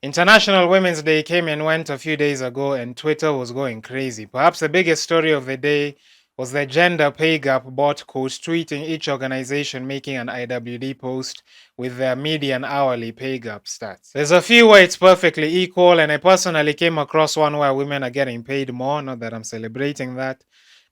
International Women's Day came and went a few days ago, and Twitter was going crazy. Perhaps the biggest story of the day was the gender pay gap bot quote tweeting each organization making an IWD post with their median hourly pay gap stats. There's a few where it's perfectly equal, and I personally came across one where women are getting paid more, not that I'm celebrating that.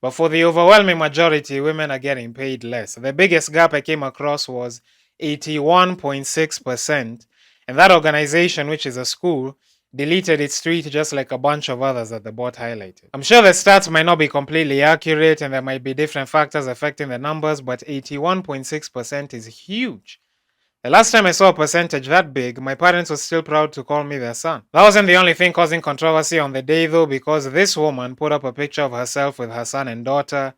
But for the overwhelming majority, women are getting paid less. The biggest gap I came across was 81.6%. And that organization, which is a school, deleted its tweet just like a bunch of others that the bot highlighted. I'm sure the stats might not be completely accurate and there might be different factors affecting the numbers, but 81.6% is huge. The last time I saw a percentage that big, my parents were still proud to call me their son. That wasn't the only thing causing controversy on the day though, because this woman put up a picture of herself with her son and daughter,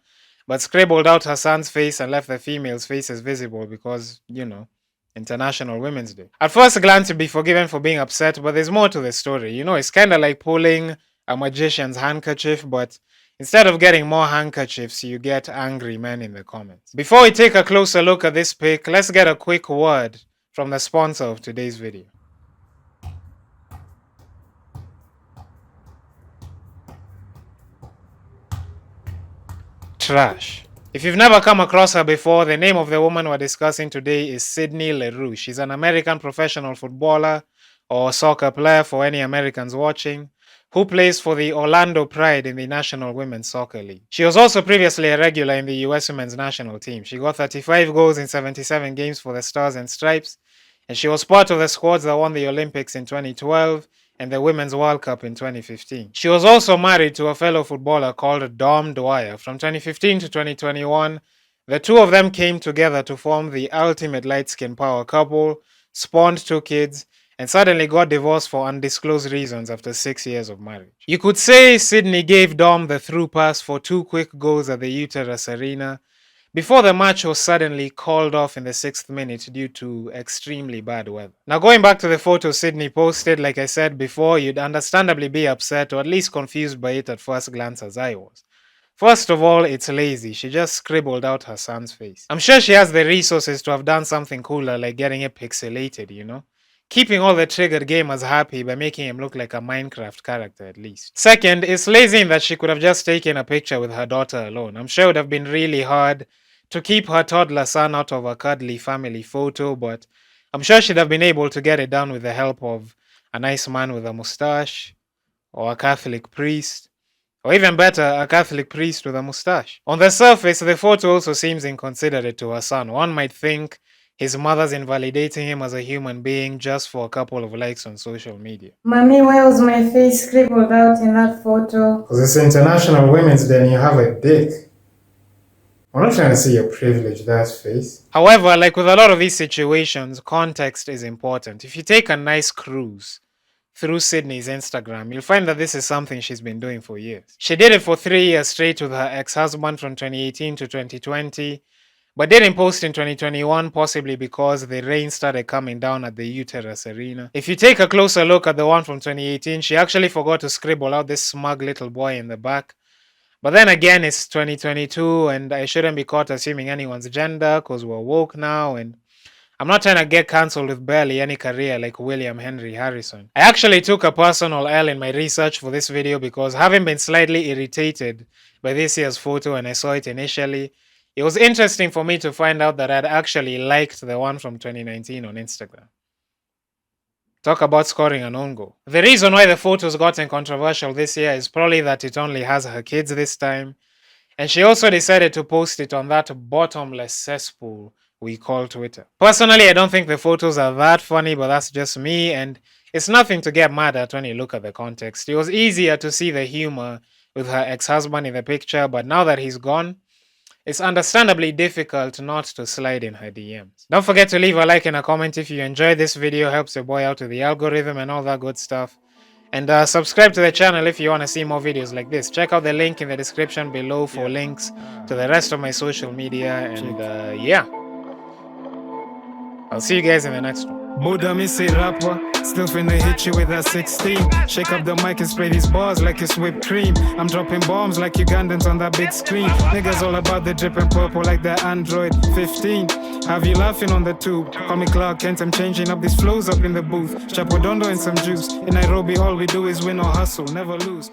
but scribbled out her son's face and left the female's faces visible because, International Women's Day. At first glance, you'd be forgiven for being upset, but there's more to the story. It's kind of like pulling a magician's handkerchief, but instead of getting more handkerchiefs, you get angry men in the comments. Before we take a closer look at this pic, let's get a quick word from the sponsor of today's video. Trash. If you've never come across her before, the name of the woman we're discussing today is Sydney Leroux. She's an American professional footballer or soccer player for any Americans watching, who plays for the Orlando Pride in the National Women's Soccer League. She was also previously a regular in the US Women's National Team. She got 35 goals in 77 games for the Stars and Stripes, and she was part of the squads that won the Olympics in 2012 and the Women's World Cup in 2015. She was also married to a fellow footballer called Dom Dwyer. From 2015 to 2021, the two of them came together to form the ultimate light-skin power couple, spawned 2 kids, and suddenly got divorced for undisclosed reasons after 6 years of marriage. You could say Sydney gave Dom the through pass for 2 quick goals at the Uterus Arena, before the match was suddenly called off in the 6th minute due to extremely bad weather. Now going back to the photo Sydney posted, like I said before, you'd understandably be upset or at least confused by it at first glance as I was. First of all, it's lazy. She just scribbled out her son's face. I'm sure she has the resources to have done something cooler like getting it pixelated, keeping all the triggered gamers happy by making him look like a Minecraft character at least. Second, it's lazy in that she could have just taken a picture with her daughter alone. I'm sure it would have been really hard to keep her toddler son out of a cuddly family photo, but I'm sure she'd have been able to get it done with the help of a nice man with a mustache, or a Catholic priest, or even better, a Catholic priest with a mustache. On the surface, the photo also seems inconsiderate to her son. One might think his mother's invalidating him as a human being just for a couple of likes on social media. Mommy, why was my face scribbled out in that photo? Because it's International Women's Day and you have a dick. I'm not trying to see your privileged ass face. However, like with a lot of these situations, context is important. If you take a nice cruise through Sydney's Instagram, you'll find that this is something she's been doing for years. She did it for 3 years straight with her ex-husband from 2018 to 2020, but didn't post in 2021, possibly because the rain started coming down at the Uterus Arena. If you take a closer look at the one from 2018, she actually forgot to scribble out this smug little boy in the back. But then again, it's 2022 and I shouldn't be caught assuming anyone's gender because we're woke now, and I'm not trying to get cancelled with barely any career like William Henry Harrison. I actually took a personal L in my research for this video because having been slightly irritated by this year's photo when I saw it initially, it was interesting for me to find out that I'd actually liked the one from 2019 on Instagram. Talk about scoring an own goal. The reason why the photo's gotten controversial this year is probably that it only has her kids this time, and she also decided to post it on that bottomless cesspool we call Twitter. Personally, I don't think the photos are that funny, but that's just me, and it's nothing to get mad at when you look at the context. It was easier to see the humor with her ex-husband in the picture, but now that he's gone, it's understandably difficult not to slide in her DMs. Don't forget to leave a like and a comment if you enjoyed this video, helps your boy out with the algorithm and all that good stuff. And subscribe to the channel if you want to see more videos like this. Check out the link in the description below for links to the rest of my social media, and yeah. I'll see you guys in the next one. Buddha me say rapper, still finna hit you with a 16. Shake up the mic and spray these bars like it's whipped cream. I'm dropping bombs like Ugandans on that big screen. Niggas all about the dripping purple like the Android 15. Have you laughing on the tube? Call me Clark Kent, I'm changing up these flows up in the booth. Chapodondo and some juice. In Nairobi, all we do is win or hustle, never lose.